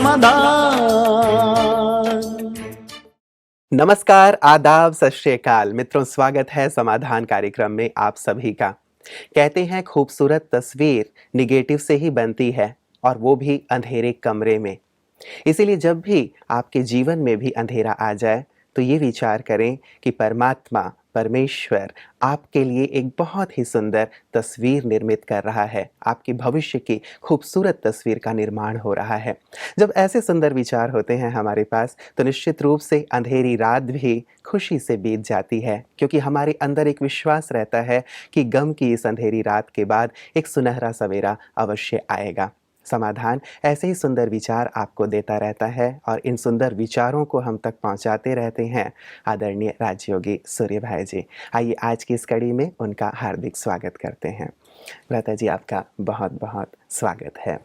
समाधान। नमस्कार, आदाब, सत श्री अकाल मित्रों, स्वागत है समाधान कार्यक्रम में आप सभी का। कहते हैं खूबसूरत तस्वीर निगेटिव से ही बनती है और वो भी अंधेरे कमरे में। इसीलिए जब भी आपके जीवन में भी अंधेरा आ जाए तो ये विचार करें कि परमात्मा परमेश्वर आपके लिए एक बहुत ही सुंदर तस्वीर निर्मित कर रहा है, आपके भविष्य की खूबसूरत तस्वीर का निर्माण हो रहा है। जब ऐसे सुंदर विचार होते हैं हमारे पास तो निश्चित रूप से अंधेरी रात भी खुशी से बीत जाती है, क्योंकि हमारे अंदर एक विश्वास रहता है कि गम की इस अंधेरी रात के बाद एक सुनहरा सवेरा अवश्य आएगा। समाधान ऐसे ही सुंदर विचार आपको देता रहता है और इन सुंदर विचारों को हम तक पहुंचाते रहते हैं आदरणीय राजयोगी सूर्य भाई जी। आइए आज की इस कड़ी में उनका हार्दिक स्वागत करते हैं। भ्राता जी, आपका बहुत बहुत स्वागत है।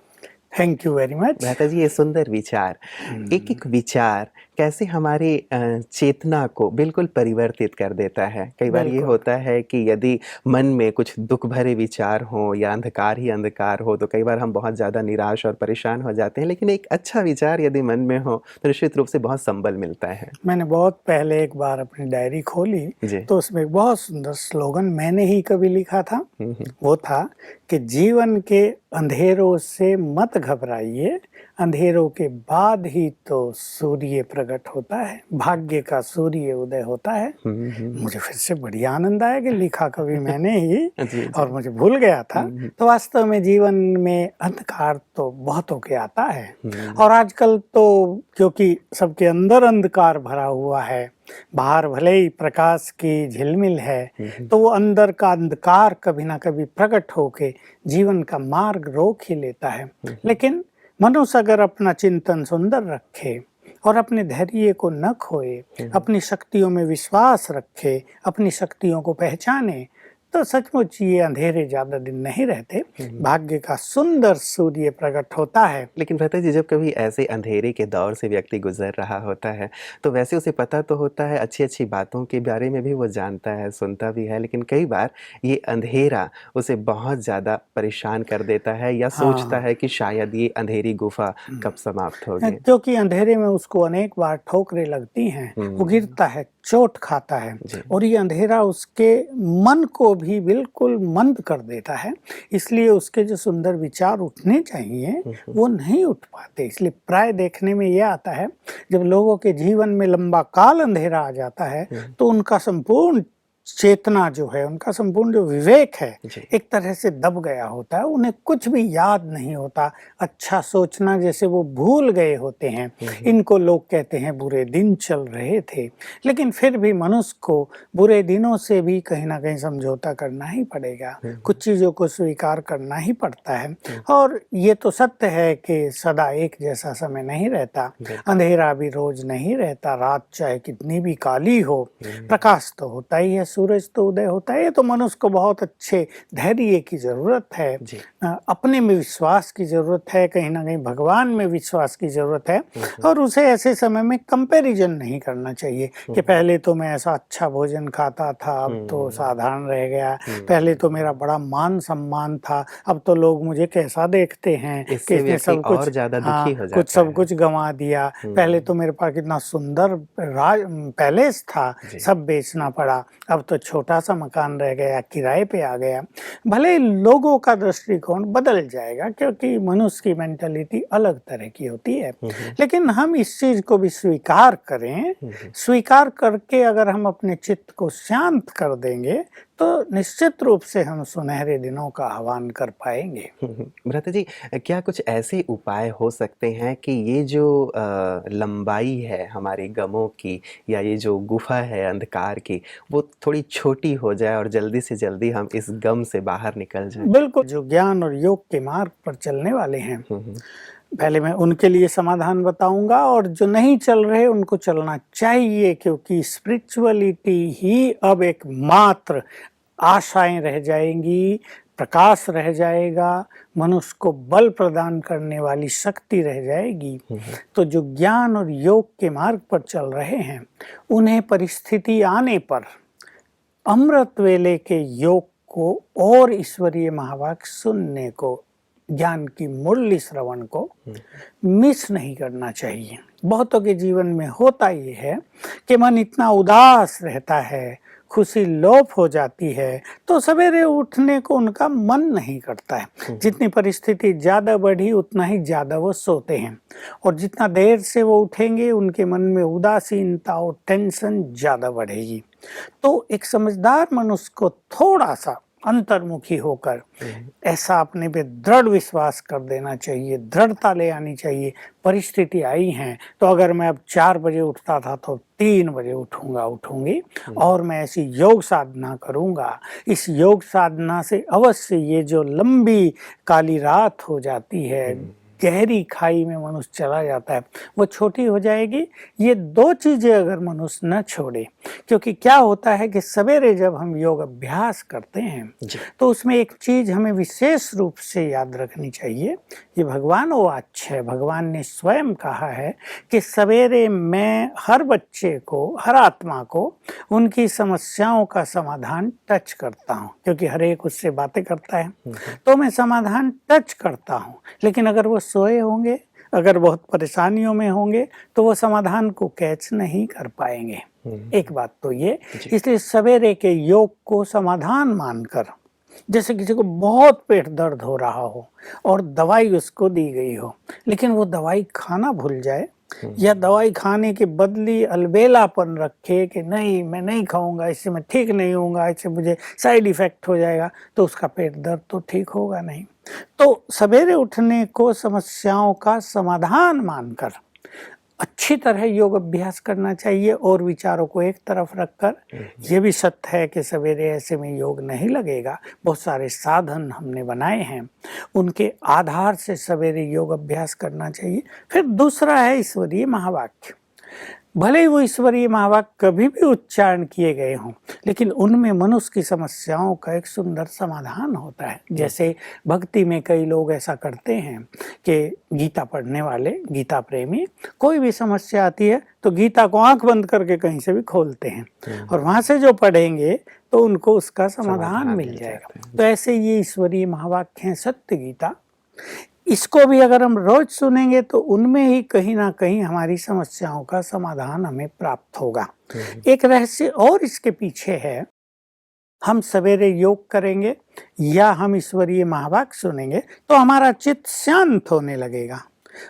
Thank you very much. भ्राता जी, ये सुंदर विचार, एक एक विचार कैसे हमारी चेतना को बिल्कुल परिवर्तित कर देता है। कई बार ये होता है कि यदि मन में कुछ दुख भरे विचार हों या अंधकार ही अंधकार हो तो कई बार हम बहुत ज़्यादा निराश और परेशान हो जाते हैं, लेकिन एक अच्छा विचार यदि मन में हो तो निश्चित रूप से बहुत संबल मिलता है। मैंने बहुत पहले एक बार अपनी डायरी खोली तो उसमें एक बहुत सुंदर स्लोगन मैंने ही कभी लिखा था। वो था कि जीवन के अंधेरों से मत घबराइए, अंधेरों के बाद ही तो सूर्य प्रकट होता है, भाग्य का सूर्य उदय होता है। मुझे फिर से बढ़िया आनंद आया कि लिखा कभी मैंने ही और मुझे भूल गया था। तो वास्तव में जीवन में अंधकार तो बहुतों के आता है और आजकल तो क्योंकि सबके अंदर अंधकार भरा हुआ है, बाहर भले ही प्रकाश की झिलमिल है, तो वो अंदर का अंधकार कभी ना कभी प्रकट होके जीवन का मार्ग रोक ही लेता है। लेकिन मनुष्य अगर अपना चिंतन सुंदर रखे और अपने धैर्य को न खोए, अपनी शक्तियों में विश्वास रखे, अपनी शक्तियों को पहचाने, तो सचमुच ये अंधेरे ज्यादा दिन नहीं रहते, भाग्य का सुंदर सूर्य प्रकट होता है। लेकिन भ्राता जी, जब कभी ऐसे अंधेरे के दौर से व्यक्ति गुजर रहा होता है तो वैसे उसे पता तो होता है, अच्छी अच्छी बातों के बारे में भी वो जानता है, सुनता भी है, लेकिन कई बार ये अंधेरा उसे बहुत ज़्यादा परेशान कर देता है या सोचता है कि शायद ये अंधेरी गुफा कब समाप्त होगी। क्योंकि अंधेरे में उसको अनेक बार ठोकरें लगती हैं, वो गिरता है, चोट खाता है और ये अंधेरा उसके मन को भी बिल्कुल मंद कर देता है। इसलिए उसके जो सुंदर विचार उठने चाहिए वो नहीं उठ पाते। इसलिए प्राय देखने में यह आता है, जब लोगों के जीवन में लंबा काल अंधेरा आ जाता है तो उनका संपूर्ण चेतना जो है, उनका संपूर्ण जो विवेक है एक तरह से दब गया होता है। उन्हें कुछ भी याद नहीं होता, अच्छा सोचना जैसे वो भूल गए होते हैं। इनको लोग कहते हैं बुरे दिन चल रहे थे, लेकिन फिर भी मनुष्य को बुरे दिनों से भी कहीं ना कहीं समझौता करना ही पड़ेगा, कुछ चीजों को स्वीकार करना ही पड़ता है। और ये तो सत्य है कि सदा एक जैसा समय नहीं रहता, अंधेरा भी रोज नहीं रहता, रात चाहे कितनी भी काली हो प्रकाश तो होता ही है, सूरज तो उदय होता है। ये तो मनुष्य को बहुत अच्छे धैर्य की जरूरत है, अपने में विश्वास की जरूरत है, कहीं ना कहीं भगवान में विश्वास की जरूरत है। और उसे ऐसे समय में कंपैरिजन नहीं करना चाहिए कि पहले तो मैं ऐसा अच्छा भोजन खाता था, अब तो साधारण रह गया, पहले तो मेरा बड़ा मान सम्मान था, अब तो लोग मुझे कैसा देखते हैं कि इसने सब कुछ कुछ सब कुछ गंवा दिया। पहले तो मेरे पास कितना सुंदर पैलेस था, सब बेचना पड़ा, अब तो छोटा सा मकान रह गया, किराए पे आ गया। भले लोगों का दृष्टिकोण बदल जाएगा क्योंकि मनुष्य की मेंटालिटी अलग तरह की होती है, लेकिन हम इस चीज को भी स्वीकार करें। स्वीकार करके अगर हम अपने चित्त को शांत कर देंगे तो निश्चित रूप से हम सुनहरे दिनों का आह्वान कर पाएंगे। भ्राता जी, क्या कुछ ऐसे उपाय हो सकते हैं कि ये जो लंबाई है हमारी गमों की या ये जो गुफा है अंधकार की, वो थोड़ी छोटी हो जाए और जल्दी से जल्दी हम इस गम से बाहर निकल जाएं? बिल्कुल, जो ज्ञान और योग के मार्ग पर चलने वाले हैं पहले मैं उनके लिए समाधान बताऊंगा, और जो नहीं चल रहे उनको चलना चाहिए, क्योंकि स्पिरिचुअलिटी ही अब एक मात्र आशाएं रह जाएंगी, प्रकाश रह जाएगा, मनुष्य को बल प्रदान करने वाली शक्ति रह जाएगी। तो जो ज्ञान और योग के मार्ग पर चल रहे हैं उन्हें परिस्थिति आने पर अमृत वेले के योग को और ईश्वरीय महावाक्य सुनने को ज्ञान की मुरली श्रवण को मिस नहीं करना चाहिए। बहुतों के जीवन में होता ये है कि मन इतना उदास रहता है, खुशी लोप हो जाती है, तो सवेरे उठने को उनका मन नहीं करता है। जितनी परिस्थिति ज़्यादा बढ़ी उतना ही ज़्यादा वो सोते हैं, और जितना देर से वो उठेंगे उनके मन में उदासीनता और टेंशन ज़्यादा बढ़ेगी। तो एक समझदार मनुष्य को थोड़ा सा अंतर्मुखी होकर ऐसा अपने पे दृढ़ विश्वास कर देना चाहिए, दृढ़ता ले आनी चाहिए। परिस्थिति आई है तो अगर मैं अब 4 बजे उठता था तो 3 बजे उठूंगी, और मैं ऐसी योग साधना करूंगा। इस योग साधना से अवश्य ये जो लंबी काली रात हो जाती है, गहरी खाई में मनुष्य चला जाता है, वो छोटी हो जाएगी। ये 2 चीजें अगर मनुष्य न छोड़े, क्योंकि क्या होता है कि सवेरे जब हम योग अभ्यास करते हैं तो उसमें एक चीज हमें विशेष रूप से याद रखनी चाहिए। ये भगवान वाच है, भगवान ने स्वयं कहा है कि सवेरे मैं हर बच्चे को, हर आत्मा को उनकी समस्याओं का समाधान टच करता हूँ, क्योंकि हर एक उससे बातें करता है, तो मैं समाधान टच करता हूँ। लेकिन अगर वो सोए होंगे, अगर बहुत परेशानियों में होंगे, तो वो समाधान को कैच नहीं कर पाएंगे। एक बात तो ये, इसलिए सवेरे के योग को समाधान मानकर, जैसे किसी को बहुत पेट दर्द हो रहा हो और दवाई उसको दी गई हो, लेकिन वो दवाई खाना भूल जाए, या दवाई खाने के बदली अलबेलापन रखे कि नहीं मैं नहीं खाऊंगा, इससे मैं ठीक नहीं होऊंगा, इससे मुझे साइड इफेक्ट हो जाएगा, तो उसका पेट दर्द तो ठीक होगा नहीं। तो सवेरे उठने को समस्याओं का समाधान मानकर अच्छी तरह योग अभ्यास करना चाहिए, और विचारों को एक तरफ रखकर, ये भी सत्य है कि सवेरे ऐसे में योग नहीं लगेगा। बहुत सारे साधन हमने बनाए हैं, उनके आधार से सवेरे योग अभ्यास करना चाहिए। फिर दूसरा है ईश्वरीय महावाक्य। भले ही वो ईश्वरीय महावाक्य कभी भी उच्चारण किए गए हों, लेकिन उनमें मनुष्य की समस्याओं का एक सुंदर समाधान होता है। जैसे भक्ति में कई लोग ऐसा करते हैं कि गीता पढ़ने वाले, गीता प्रेमी, कोई भी समस्या आती है तो गीता को आंख बंद करके कहीं से भी खोलते हैं, और वहां से जो पढ़ेंगे तो उनको उसका समाधान मिल जाएगा। तो ऐसे ये ईश्वरीय महावाक्य हैं, सत्य गीता। इसको भी अगर हम रोज सुनेंगे तो उनमें ही कहीं ना कहीं हमारी समस्याओं का समाधान हमें प्राप्त होगा। एक रहस्य और इसके पीछे है, हम सवेरे योग करेंगे या हम ईश्वरीय महावाक्य सुनेंगे तो हमारा चित्त शांत होने लगेगा,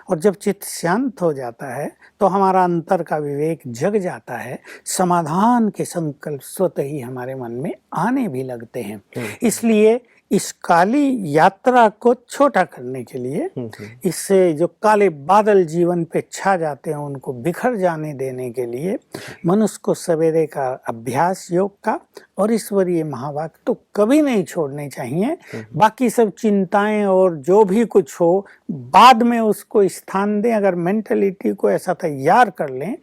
और जब चित्त शांत हो जाता है तो हमारा अंतर का विवेक जग जाता है, समाधान के संकल्प स्वतः ही हमारे मन में आने भी लगते हैं। इसलिए इस काली यात्रा को छोटा करने के लिए, इससे जो काले बादल जीवन पे छा जाते हैं उनको बिखर जाने देने के लिए, मनुष्य को सवेरे का अभ्यास योग का और ईश्वरीय महावाक्य तो कभी नहीं छोड़ने चाहिए। बाकी सब चिंताएं और जो भी कुछ हो बाद में उसको स्थान दें। अगर मेंटलिटी को ऐसा तैयार कर लें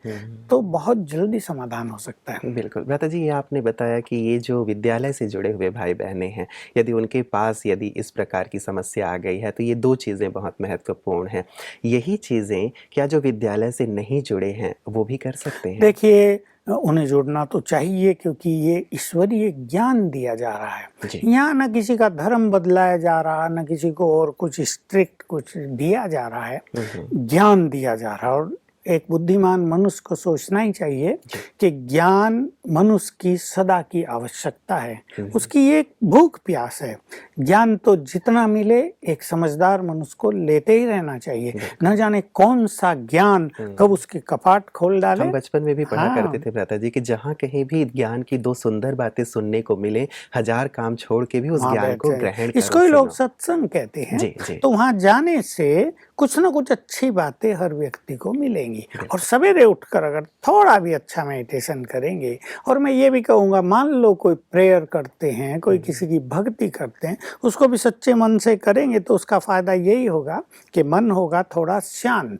तो बहुत जल्दी समाधान हो सकता है। बिल्कुल भ्राता जी, ये आपने बताया कि ये जो विद्यालय से जुड़े हुए भाई बहनें हैं, यदि उनके पास यदि इस प्रकार की समस्या आ गई है तो ये 2 चीज़ें बहुत महत्वपूर्ण हैं। यही चीज़ें क्या जो विद्यालय से नहीं जुड़े हैं वो भी कर सकते हैं? देखिए, उन्हें जुड़ना तो चाहिए, क्योंकि ये ईश्वरीय ज्ञान दिया जा रहा है। यहाँ न किसी का धर्म बदलाया जा रहा, न किसी को और कुछ स्ट्रिक्ट कुछ दिया जा रहा है, ज्ञान दिया जा रहा है। और एक बुद्धिमान मनुष्य को सोचना ही चाहिए कि ज्ञान मनुष्य की सदा की आवश्यकता है, उसकी एक भूख प्यास है। ज्ञान तो जितना मिले एक समझदार मनुष्य को लेते ही रहना चाहिए, न जाने कौन सा ज्ञान कब उसके कपाट खोल डाले। हम बचपन में भी पढ़ा करते थे भ्राता जी कि जहाँ कहीं भी ज्ञान की 2 सुंदर बातें सुनने को मिले, 1000 काम छोड़ के भी उस ज्ञान को ग्रहण करो। इसको ही लोग सत्संग कहते हैं। तो वहां जाने से कुछ ना कुछ अच्छी बातें हर व्यक्ति को मिलेंगी। और सवेरे उठकर अगर थोड़ा भी अच्छा मेडिटेशन करेंगे, और मैं ये भी कहूँगा, मान लो कोई प्रेयर करते हैं, कोई किसी की भक्ति करते हैं, उसको भी सच्चे मन से करेंगे तो उसका फायदा यही होगा कि मन होगा थोड़ा शांत,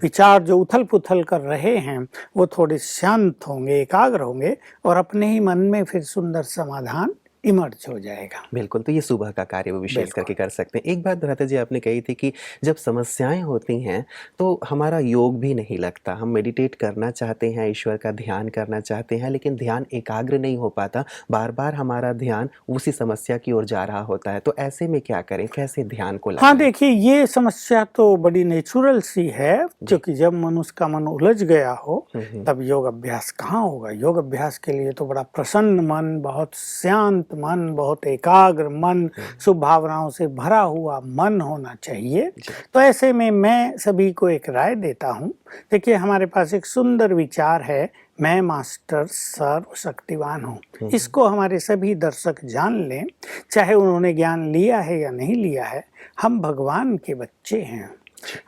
विचार जो उथल पुथल कर रहे हैं वो थोड़े शांत होंगे, एकाग्र होंगे, और अपने ही मन में फिर सुंदर समाधान इमर्ज हो जाएगा। बिल्कुल, तो ये सुबह का कार्य वो विशेष बिल्कुल। करके कर सकते हैं। एक बात भ्राता जी आपने कही थी कि जब समस्याएँ होती हैं, तो हमारा योग भी नहीं लगता। हम मेडिटेट करना चाहते हैं, ईश्वर का ध्यान करना चाहते हैं, लेकिन ध्यान एकाग्र नहीं हो पाता। बार-बार हमारा ध्यान उसी समस्या की ओर जा रहा होता है। तो ऐसे में क्या करें? कैसे ध्यान को हाँ, लगाएँ? देखिए ये समस्या तो बड़ी नेचुरल सी है, जी। क्योंकि जब मनुष्य का मन उलझ गया हो, हुँ, हुँ। तब योग अभ्यास कहाँ होगा? योग अभ्यास के लिए तो बड़ा प्रसन्न मन, बहुत शांत मन, बहुत एकाग्र मन, शुभ भावनाओं से भरा हुआ मन होना चाहिए। जी। तो ऐसे में मैं सभी को एक राय देता हूँ। देखिए, हमारे पास एक सुंदर विचार है, मैं मास्टर सर्वशक्तिवान हूँ। इसको हमारे सभी दर्शक जान लें, चाहे उन्होंने ज्ञान लिया है या नहीं लिया है। हम भगवान के बच्चे हैं,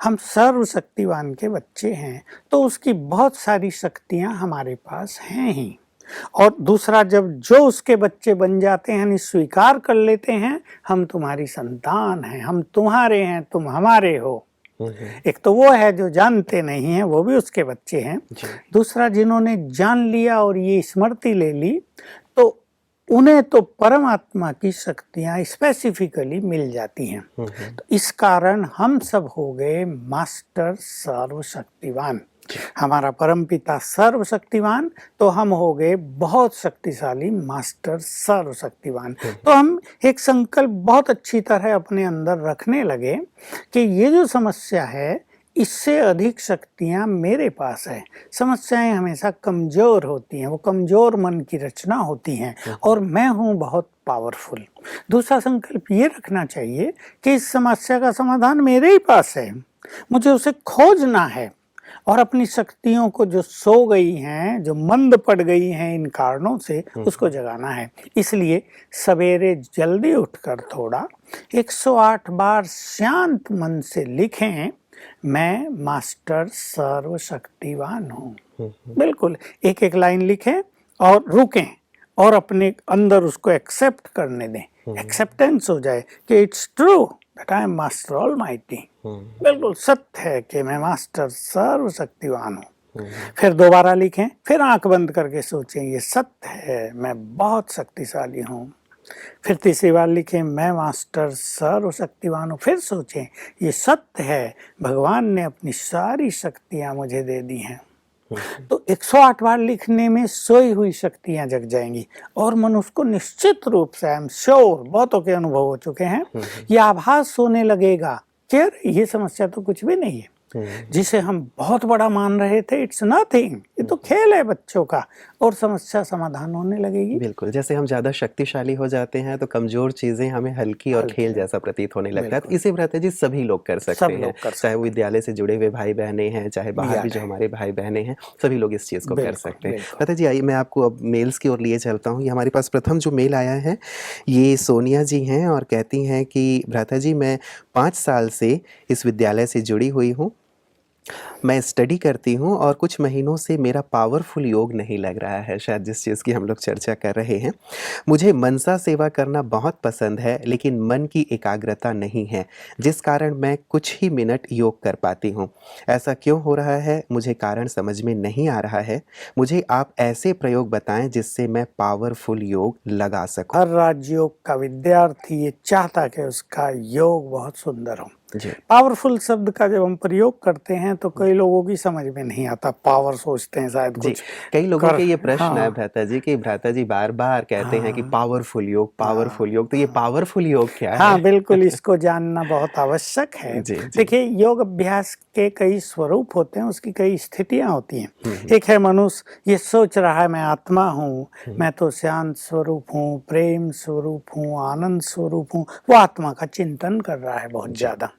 हम सर्वशक्तिवान के बच्चे हैं, तो उसकी बहुत सारी शक्तियाँ हमारे पास हैं ही। और दूसरा, जब जो उसके बच्चे बन जाते हैं, यानी स्वीकार कर लेते हैं, हम तुम्हारी संतान हैं, हम तुम्हारे हैं, तुम हमारे हो। एक तो वो है जो जानते नहीं हैं, वो भी उसके बच्चे हैं। जी। दूसरा, जिन्होंने जान लिया और ये स्मृति ले ली, तो उन्हें तो परमात्मा की शक्तियाँ स्पेसिफिकली मिल जाती हैं। तो इस कारण हम सब हो गए मास्टर सर्वशक्तिवान। हमारा परमपिता सर्वशक्तिवान, तो हम हो गए बहुत शक्तिशाली मास्टर सर्वशक्तिवान। तो हम एक संकल्प बहुत अच्छी तरह अपने अंदर रखने लगे कि ये जो समस्या है, इससे अधिक शक्तियाँ मेरे पास है। समस्याएं हमेशा कमजोर होती हैं, वो कमजोर मन की रचना होती हैं, और मैं हूँ बहुत पावरफुल। दूसरा संकल्प ये रखना चाहिए कि इस समस्या का समाधान मेरे ही पास है, मुझे उसे खोजना है, और अपनी शक्तियों को जो सो गई हैं, जो मंद पड़ गई हैं इन कारणों से, उसको जगाना है। इसलिए सवेरे जल्दी उठकर थोड़ा 108 बार शांत मन से लिखें, मैं मास्टर सर्वशक्तिवान हूँ। बिल्कुल एक एक लाइन लिखें और रुकें, और अपने अंदर उसको एक्सेप्ट करने दें, एक्सेप्टेंस हो जाए कि it's true that I am master almighty. बिल्कुल सत्य है कि मैं मास्टर सर्वशक्तिवान हूँ। फिर दोबारा लिखें, फिर आंख बंद करके सोचें, ये सत्य है, मैं बहुत शक्तिशाली हूँ। फिर तीसरी बार लिखें, मैं मास्टर सर्वशक्तिवान हूँ। फिर सोचें, ये सत्य है, भगवान ने अपनी सारी शक्तियाँ मुझे दे दी हैं। तो 108 बार लिखने में सोई हुई शक्तियां जग जाएंगी, और मनुष्य को निश्चित रूप से, आई एम श्योर, बहुतों के अनुभव हो चुके हैं, ये आभास होने लगेगा कि ये समस्या तो कुछ भी नहीं है। जिसे हम बहुत बड़ा मान रहे थे, इट्स नथिंग, ये तो खेल है बच्चों का, और समस्या समाधान होने लगेगी। बिल्कुल, जैसे हम ज़्यादा शक्तिशाली हो जाते हैं तो कमज़ोर चीज़ें हमें हल्की और खेल जैसा प्रतीत होने लगता है। तो इसे भ्राता जी सभी लोग कर सकते हैं, चाहे वो विद्यालय से जुड़े हुए भाई-बहनें हैं, चाहे बाहर भी जो हमारे भाई-बहनें हैं, सभी लोग इस चीज़ को कर सकते हैं। भ्राता जी आइए, मैं आपको अब मेल्स की ओर लिए चलता हूँ। ये हमारे पास प्रथम जो मेल आया है, ये सोनिया जी हैं और कहती हैं कि भ्राता जी, मैं 5 साल से इस विद्यालय से जुड़ी हुई हूँ। मैं स्टडी करती हूँ और कुछ महीनों से मेरा पावरफुल योग नहीं लग रहा है, शायद जिस चीज़ की हम लोग चर्चा कर रहे हैं। मुझे मनसा सेवा करना बहुत पसंद है, लेकिन मन की एकाग्रता नहीं है, जिस कारण मैं कुछ ही मिनट योग कर पाती हूँ। ऐसा क्यों हो रहा है, मुझे कारण समझ में नहीं आ रहा है। मुझे आप ऐसे प्रयोग बताएं जिससे मैं पावरफुल योग लगा सकूं। हर राजयोग का विद्यार्थी ये चाहता कि उसका योग बहुत सुंदर हो। जी। पावरफुल शब्द का जब हम प्रयोग करते हैं तो कई लोगों की समझ में नहीं आता, पावर सोचते हैं शायद जी, कुछ कई लोगों के ये प्रश्न है हाँ, भ्राता जी कि भ्राता जी बार-बार कहते हैं कि हाँ, पावरफुल योग, तो ये पावरफुल योग क्या है? हाँ, बिल्कुल इसको जानना बहुत आवश्यक है। जी, जी। देखिए, योग अभ्यास के कई स्वरूप होते हैं, उसकी कई स्थितियां होती हैं। एक है मनुष्य ये सोच रहा है मैं आत्मा हूँ, मैं तो शांत स्वरूप हूँ, प्रेम स्वरूप हूँ, आनंद स्वरूप हूँ, वो आत्मा का चिंतन कर रहा है बहुत ज्यादा।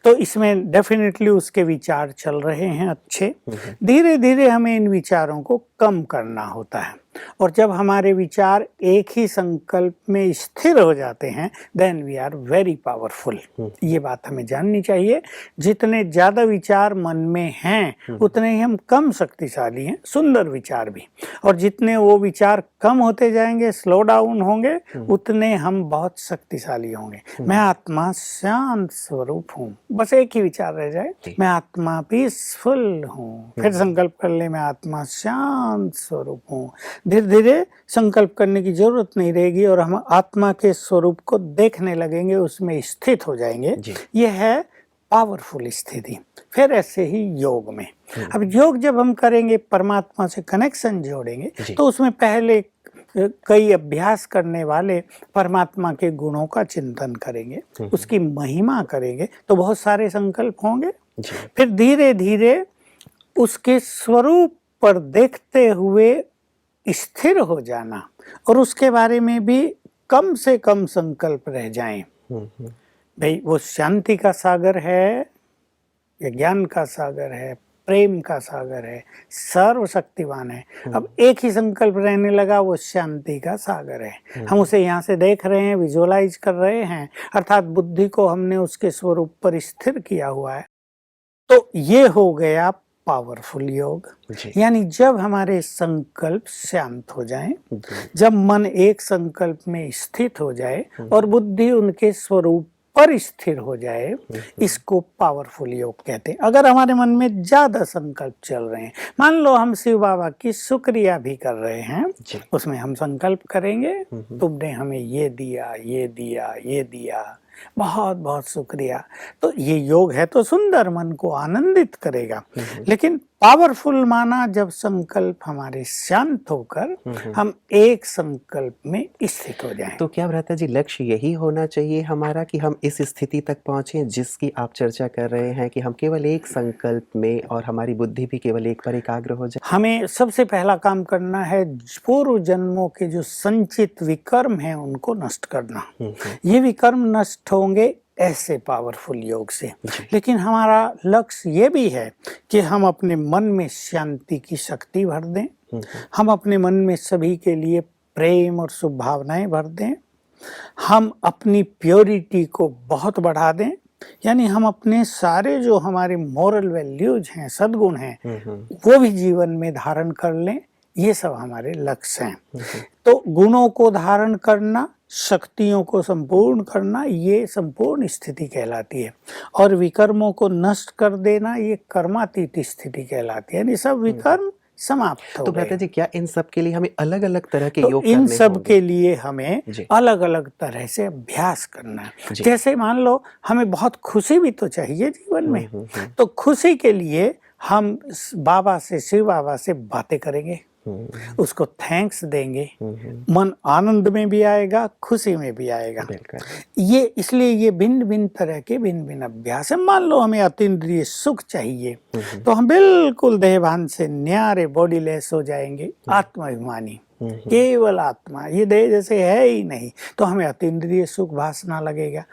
तो इसमें डेफिनेटली उसके विचार चल रहे हैं अच्छे। धीरे धीरे हमें इन विचारों को कम करना होता है, और जब हमारे विचार एक ही संकल्प में स्थिर हो जाते हैं, then we are very powerful. ये बात हमें जाननी चाहिए। जितने ज्यादा विचार मन में हैं, उतने ही हम कम शक्तिशाली हैं, सुंदर विचार भी। और जितने वो विचार कम होते जाएंगे, स्लो डाउन होंगे, उतने हम बहुत शक्तिशाली होंगे। मैं आत्मा शांत स्वरूप हूँ, बस एक ही विचार रह जाए, मैं आत्मा पीसफुल हूँ। फिर संकल्प कर ले, मैं आत्मा शांत शांत स्वरूप हूँ। धीरे धीरे संकल्प करने की जरूरत नहीं रहेगी और हम आत्मा के स्वरूप को देखने लगेंगे, उसमें स्थित हो जाएंगे। यह है पावरफुल स्थिति। फिर ऐसे ही योग में, अब योग जब हम करेंगे, परमात्मा से कनेक्शन जोड़ेंगे, तो उसमें पहले कई अभ्यास करने वाले परमात्मा के गुणों का चिंतन करेंगे, उसकी महिमा करेंगे, तो बहुत सारे संकल्प होंगे। फिर धीरे धीरे उसके स्वरूप पर देखते हुए स्थिर हो जाना और उसके बारे में भी कम से कम संकल्प रह जाएं। भाई वो शांति का सागर है, ज्ञान का सागर है, प्रेम का सागर है, सर्वशक्तिवान है। अब एक ही संकल्प रहने लगा, वो शांति का सागर है। हम उसे यहाँ से देख रहे हैं, विजुअलाइज कर रहे हैं, अर्थात बुद्धि को हमने उसके स्वरूप पर स्थिर किया हुआ है। तो ये हो गया पावरफुल योग। यानी जब हमारे संकल्प शांत हो जाएं, जब मन एक संकल्प में स्थित हो जाए और बुद्धि उनके स्वरूप पर स्थिर हो जाए, इसको पावरफुल योग कहते हैं। अगर हमारे मन में ज्यादा संकल्प चल रहे हैं, मान लो हम शिव बाबा की शुक्रिया भी कर रहे हैं, उसमें हम संकल्प करेंगे, तुमने हमें ये दिया, ये दिया, ये दिया, बहुत बहुत शुक्रिया। तो ये योग है तो सुंदर, मन को आनंदित करेगा। लेकिन पावरफुल माना जब संकल्प हमारे शांत होकर हम एक संकल्प में स्थित हो जाएं। तो क्या भ्राता जी लक्ष्य यही होना चाहिए हमारा कि हम इस स्थिति तक पहुंचें जिसकी आप चर्चा कर रहे हैं, कि हम केवल एक संकल्प में और हमारी बुद्धि भी केवल एक पर एकाग्र हो जाए? हमें सबसे पहला काम करना है पूर्व जन्मों के जो संचित विकर्म हैं उनको नष्ट करना। ये विकर्म नष्ट होंगे ऐसे पावरफुल योग से। लेकिन हमारा लक्ष्य ये भी है कि हम अपने मन में शांति की शक्ति भर दें, हम अपने मन में सभी के लिए प्रेम और शुभ भावनाएं भर दें, हम अपनी प्योरिटी को बहुत बढ़ा दें, यानी हम अपने सारे जो हमारे मोरल वैल्यूज हैं, सद्गुण हैं, वो भी जीवन में धारण कर लें। ये सब हमारे लक्ष्य हैं। तो गुणों को धारण करना, शक्तियों को संपूर्ण करना, ये संपूर्ण स्थिति कहलाती है। और विकर्मों को नष्ट कर देना, ये कर्मातीत स्थिति कहलाती है। यानी सब विकर्म समाप्त हो तो गए। भ्राता जी क्या इन सब के लिए हमें अलग अलग तरह के तो योग इन करने सब होंगे? के लिए हमें अलग अलग तरह से अभ्यास करना है। जैसे मान लो हमें बहुत खुशी भी तो चाहिए जीवन में, तो खुशी के लिए हम बाबा से, शिव बाबा से बातें करेंगे, उसको थैंक्स देंगे, मन आनंद में भी आएगा, खुशी में भी आएगा। ये इसलिए ये भिन्न भिन्न तरह के भिन्न भिन्न अभ्यास है। मान लो हमें अतीन्द्रिय सुख चाहिए, तो हम बिल्कुल देहभान से न्यारे बॉडीलेस हो जाएंगे, आत्माभिमानी, केवल आत्मा, ये देह जैसे है ही नहीं, तो हमें अतीन्द्रिय सुख भासना लगेगा।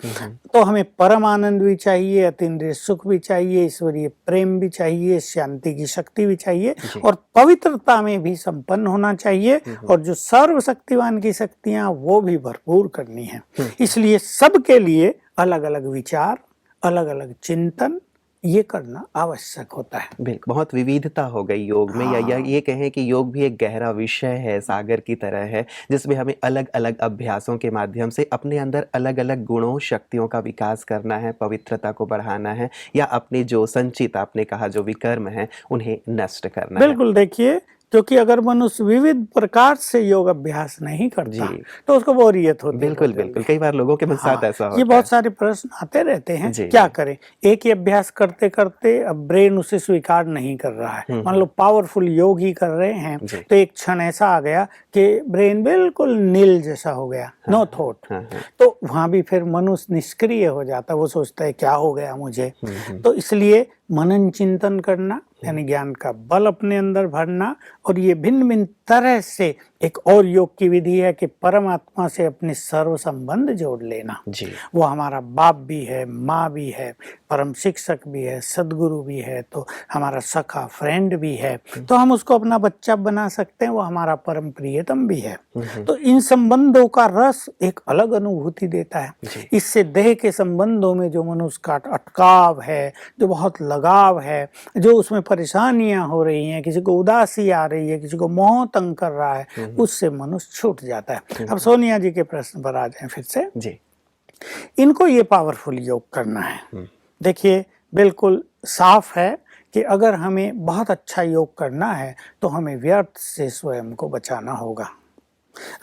तो हमें परम आनंद भी चाहिए, अतीन्द्रिय सुख भी चाहिए, ईश्वरीय प्रेम भी चाहिए, शांति की शक्ति भी चाहिए और पवित्रता में भी संपन्न होना चाहिए। और जो सर्वशक्तिवान की शक्तियां वो भी भरपूर करनी है। इसलिए सबके लिए अलग अलग विचार, अलग अलग चिंतन ये करना आवश्यक होता है। बिल्कुल, बहुत विविधता हो गई योग में। या ये कहें कि योग भी एक गहरा विषय है, सागर की तरह है, जिसमें हमें अलग अलग अभ्यासों के माध्यम से अपने अंदर अलग अलग गुणों, शक्तियों का विकास करना है, पवित्रता को बढ़ाना है, या अपने जो संचित, आपने कहा जो विकर्म है, उन्हें नष्ट करना है। बिल्कुल, देखिए, क्योंकि अगर मनुष्य विविध प्रकार से योग अभ्यास नहीं करता तो उसको बोरियत होती है। बिल्कुल बिल्कुल, कई बार लोगों के साथ ऐसा होता है। ये बहुत सारे प्रश्न आते रहते हैं, क्या करें? एक ही अभ्यास करते करते अब ब्रेन उसे स्वीकार नहीं कर रहा है। मान लो पावरफुल योग ही कर रहे हैं, तो एक क्षण ऐसा आ गया कि ब्रेन बिल्कुल नील जैसा हो गया, नो थॉट। तो वहां भी फिर मनुष्य निष्क्रिय हो जाता, वो सोचता है क्या हो गया मुझे। तो इसलिए मनन चिंतन करना, यानी ज्ञान का बल अपने अंदर भरना, और ये भिन्न भिन्न तरह से एक और योग की विधि है कि परमात्मा से अपने सर्व संबंध जोड़ लेना। वो हमारा बाप भी है, माँ भी है, परम शिक्षक भी है, सदगुरु भी है, तो हमारा सखा फ्रेंड भी है, तो हम उसको अपना बच्चा बना सकते हैं। वो हमारा परम प्रियतम भी है। तो इन संबंधों का रस एक अलग अनुभूति देता है। इससे देह के संबंधों में जो मनुष्य का अटकाव है, जो बहुत लगाव है, जो उसमें परेशानियां हो रही हैं, किसी को उदासी आ रही है, किसी को मोह तंग कर रहा है, उससे मनुष्य छूट जाता है। अब सोनिया जी के प्रश्न पर आ जाएं फिर से जी। इनको ये पावरफुल योग करना है। देखिए, बिल्कुल साफ है कि अगर हमें बहुत अच्छा योग करना है तो हमें व्यर्थ से स्वयं को बचाना होगा।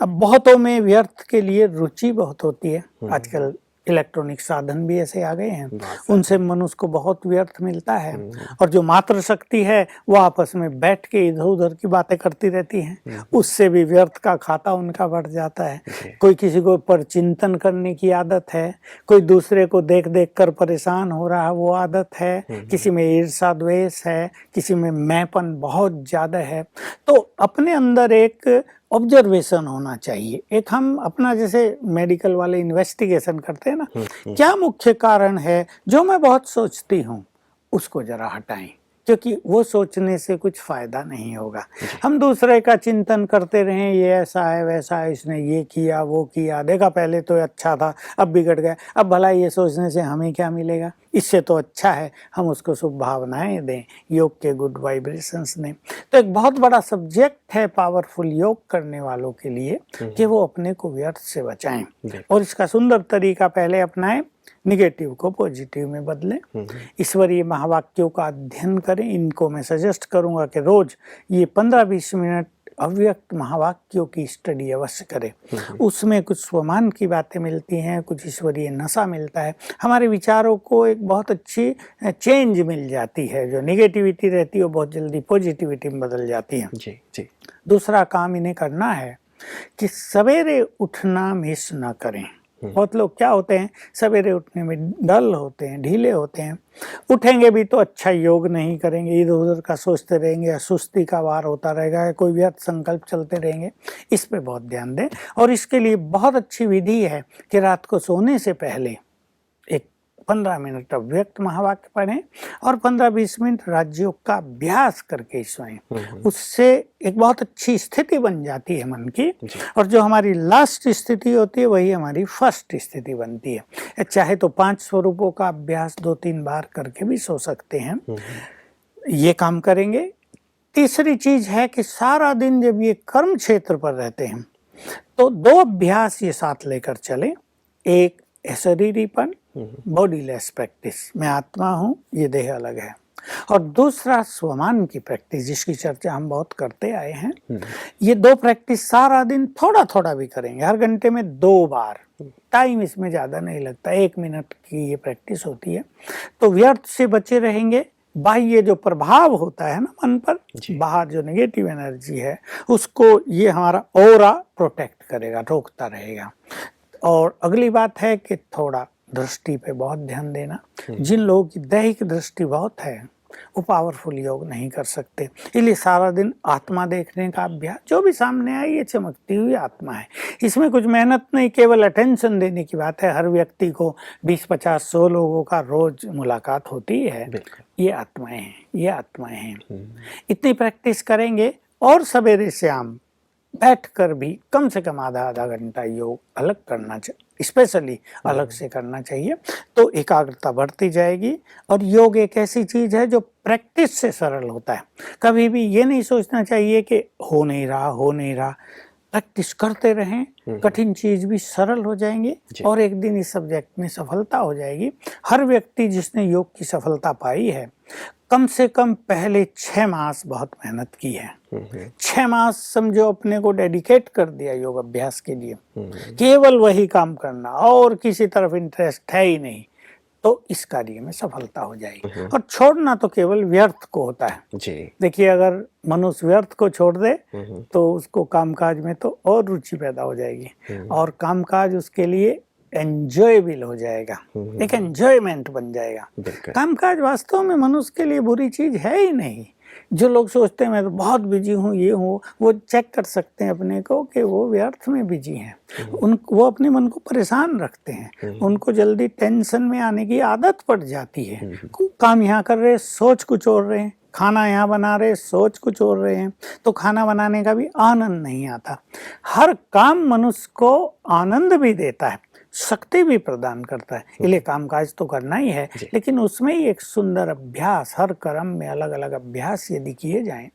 अब बहुतों में व्यर्थ के लिए रुचि बहुत होती है। आजकल इलेक्ट्रॉनिक साधन भी ऐसे आ गए हैं, उनसे मनुष्य को बहुत व्यर्थ मिलता है। और जो मातृ शक्ति है वो आपस में बैठ के इधर उधर की बातें करती रहती हैं, उससे भी व्यर्थ का खाता उनका बढ़ जाता है। कोई किसी को पर चिंतन करने की आदत है, कोई दूसरे को देख देख कर परेशान हो रहा है वो आदत है, किसी में ईर्षा द्वेष है, किसी में मैंपन बहुत ज्यादा है। तो अपने अंदर एक ऑब्जर्वेशन होना चाहिए, एक हम अपना जैसे मेडिकल वाले इन्वेस्टिगेशन करते हैं ना, क्या मुख्य कारण है जो मैं बहुत सोचती हूँ, उसको जरा हटाएं, क्योंकि वो सोचने से कुछ फायदा नहीं होगा। हम दूसरे का चिंतन करते रहें, ये ऐसा है वैसा है, इसने ये किया वो किया, देखा पहले तो अच्छा था अब बिगड़ गया, अब भला ये सोचने से हमें क्या मिलेगा, इससे तो अच्छा है हम उसको शुभ भावनाएं दें, योग के गुड वाइब्रेशंस दें। तो एक बहुत बड़ा सब्जेक्ट है पावरफुल योग करने वालों के लिए कि वो अपने को व्यर्थ से बचाएं, और इसका सुंदर तरीका पहले अपनाएं, निगेटिव को पॉजिटिव में बदलें। ईश्वरीय महावाक्यों का अध्ययन करें। इनको मैं सजेस्ट करूंगा कि रोज ये 15-20 मिनट अव्यक्त महावाक्यों की स्टडी अवश्य करें। उसमें कुछ स्वमान की बातें मिलती हैं, कुछ ईश्वरीय नशा मिलता है, हमारे विचारों को एक बहुत अच्छी चेंज मिल जाती है। जो निगेटिविटी रहती है वो बहुत जल्दी पॉजिटिविटी में बदल जाती है। जी जी। दूसरा काम इन्हें करना है कि सवेरे उठना मिस न करें। बहुत लोग क्या होते हैं, सवेरे उठने में डल होते हैं, ढीले होते हैं, उठेंगे भी तो अच्छा योग नहीं करेंगे, इधर उधर का सोचते रहेंगे, या सुस्ती का वार होता रहेगा, या कोई व्यर्थ संकल्प चलते रहेंगे। इस पे बहुत ध्यान दें, और इसके लिए बहुत अच्छी विधि है कि रात को सोने से पहले एक 15 मिनट अव्यक्त महावाक्य पढ़ें और 15-20 मिनट राजयोग का अभ्यास करके सोएं। उससे एक बहुत अच्छी स्थिति बन जाती है मन की, और जो हमारी लास्ट स्थिति होती है वही हमारी फर्स्ट स्थिति बनती है। चाहे तो 5 स्वरूपों का अभ्यास 2-3 बार करके भी सो सकते हैं, ये काम करेंगे। तीसरी चीज है कि सारा दिन जब ये कर्म क्षेत्र पर रहते हैं तो 2 अभ्यास ये साथ लेकर चले। एक शरीरीपन, बॉडीलेस प्रैक्टिस, मैं आत्मा हूँ ये देह अलग है, और दूसरा स्वमान की प्रैक्टिस जिसकी चर्चा हम बहुत करते आए हैं। ये 2 प्रैक्टिस सारा दिन थोड़ा थोड़ा भी करेंगे, हर घंटे में 2 बार, टाइम इसमें ज्यादा नहीं लगता, 1 मिनट की ये प्रैक्टिस होती है। तो व्यर्थ से बचे रहेंगे। बाह्य जो प्रभाव होता है ना मन पर, बाहर जो नेगेटिव एनर्जी है उसको ये हमारा ऑरा प्रोटेक्ट करेगा, रोकता रहेगा। और अगली बात है कि थोड़ा दृष्टि पे बहुत ध्यान देना। जिन लोगों की दैहिक दृष्टि बहुत है वो पावरफुल योग नहीं कर सकते, इसलिए सारा दिन आत्मा देखने का अभ्यास, जो भी सामने आए ये चमकती हुई आत्मा है। इसमें कुछ मेहनत नहीं, केवल अटेंशन देने की बात है। हर व्यक्ति को 20-50-100 लोगों का रोज मुलाकात होती है। ये आत्माएं हैं, ये आत्माएं हैं। इतनी प्रैक्टिस करेंगे, और सवेरे शाम बैठकर भी कम से कम आधा घंटा योग अलग करना चाहिए, स्पेशली अलग से करना चाहिए, तो एकाग्रता बढ़ती जाएगी। और योग एक ऐसी चीज है जो प्रैक्टिस से सरल होता है। कभी भी ये नहीं सोचना चाहिए कि हो नहीं रहा। प्रैक्टिस करते रहें, कठिन चीज भी सरल हो जाएंगी, और एक दिन इस सब्जेक्ट में सफलता हो जाएगी। हर व्यक्ति जिसने योग की सफलता पाई है, कम से कम पहले 6 मास बहुत मेहनत की है। 6 मास समझो अपने को डेडिकेट कर दिया योग अभ्यास के लिए, केवल वही काम करना और किसी तरफ इंटरेस्ट है ही नहीं, तो इस कार्य में सफलता हो जाएगी। और छोड़ना तो केवल व्यर्थ को होता है जी। देखिए, अगर मनुष्य व्यर्थ को छोड़ दे तो उसको कामकाज में तो और रुचि पैदा हो जाएगी, और कामकाज उसके लिए एंजॉयबल हो जाएगा, एक एंजॉयमेंट बन जाएगा। कामकाज वास्तव में मनुष्य के लिए बुरी चीज है ही नहीं। जो लोग सोचते हैं मैं तो बहुत बिजी हूँ, ये हूँ, वो चेक कर सकते हैं अपने को कि वो व्यर्थ में बिजी हैं। वो अपने मन को परेशान रखते हैं, उनको जल्दी टेंशन में आने की आदत पड़ जाती है। काम यहाँ कर रहे, सोच कुछ और रहे हैं, खाना यहाँ बना रहे, सोच कुछ और रहे हैं, तो खाना बनाने का भी आनंद नहीं आता। हर काम मनुष्य को आनंद भी देता है, शक्ति भी प्रदान करता है। इसलिए कामकाज तो करना ही है, लेकिन उसमें ही एक सुंदर अभ्यास, हर कर्म में अलग अलग अभ्यास यदि किए जाएं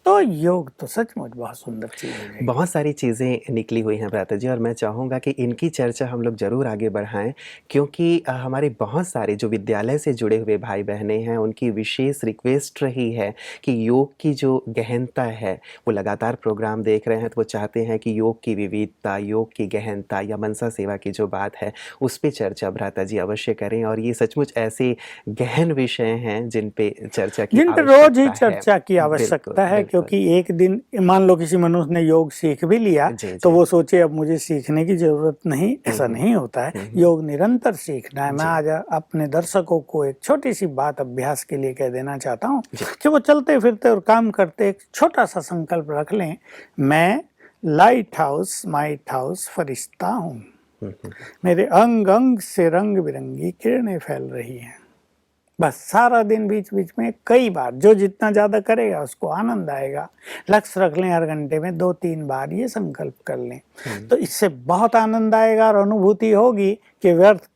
तो योग तो सचमुच बहुत सुंदर चीज है। बहुत सारी चीज़ें निकली हुई हैं भ्राता जी, और मैं चाहूँगा कि इनकी चर्चा हम लोग ज़रूर आगे बढ़ाएं, क्योंकि हमारे बहुत सारे जो विद्यालय से जुड़े हुए भाई बहनें हैं उनकी विशेष रिक्वेस्ट रही है कि योग की जो गहनता है, वो लगातार प्रोग्राम देख रहे हैं तो वो चाहते हैं कि योग की विविधता, योग की गहनता या मनसा सेवा की जो बात है उस पे चर्चा भ्राता जी अवश्य करें। और ये सचमुच ऐसे गहन विषय हैं जिन पे चर्चा की जिन पे रोज ही चर्चा की आवश्यकता है, क्योंकि एक दिन मान लो किसी मनुष्य ने योग सीख भी लिया तो वो सोचे अब मुझे सीखने की जरूरत नहीं, ऐसा नहीं होता है। योग निरंतर सीखना है। मैं आज अपने दर्शकों को एक छोटी सी बात अभ्यास के लिए कह देना चाहता हूँ कि वो चलते फिरते और काम करते एक छोटा सा संकल्प रख लें, मैं लाइट हाउस माइट हाउस फरिश्ता हूँ, मेरे अंग अंग से रंग बिरंगी किरणें फैल रही हैं। बस सारा दिन बीच बीच में कई बार, जो जितना ज्यादा करेगा उसको आनंद आएगा। लक्ष्य रख लें, हर घंटे में 2-3 बार ये संकल्प कर लें तो इससे बहुत आनंद आएगा और अनुभूति होगी कि व्यर्थ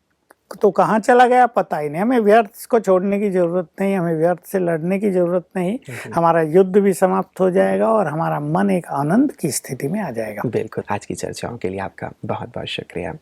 तो कहाँ चला गया पता ही नहीं। हमें व्यर्थ को छोड़ने की जरूरत नहीं, हमें व्यर्थ से लड़ने की जरूरत नहीं। हमारा युद्ध भी समाप्त हो जाएगा और हमारा मन एक आनंद की स्थिति में आ जाएगा। बिल्कुल, आज की चर्चाओं के लिए आपका बहुत बहुत शुक्रिया।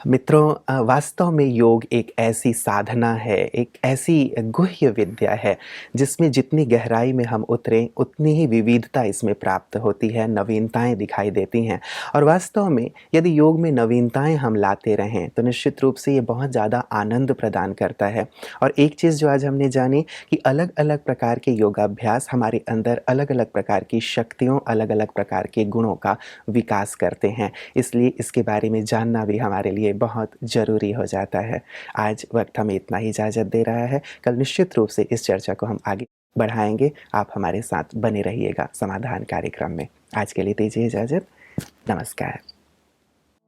मित्रों, वास्तव में योग एक ऐसी साधना है, एक ऐसी गुह्य विद्या है जिसमें जितनी गहराई में हम उतरें उतनी ही विविधता इसमें प्राप्त होती है, नवीनताएं दिखाई देती हैं। और वास्तव में यदि योग में नवीनताएं हम लाते रहें तो निश्चित रूप से ये बहुत ज़्यादा आनंद प्रदान करता है। और एक चीज़ जो आज हमने जानी कि अलग अलग प्रकार के योगाभ्यास हमारे अंदर अलग अलग प्रकार की शक्तियों, अलग अलग प्रकार के गुणों का विकास करते हैं, इसलिए इसके बारे में जानना भी हमारे लिए बहुत ज़रूरी हो जाता है। आज वक्त हमें इतना ही इजाज़त दे रहा है, कल निश्चित रूप से इस चर्चा को हम आगे बढ़ाएंगे। आप हमारे साथ बने रहिएगा समाधान कार्यक्रम में। आज के लिए दीजिए इजाज़त, नमस्कार।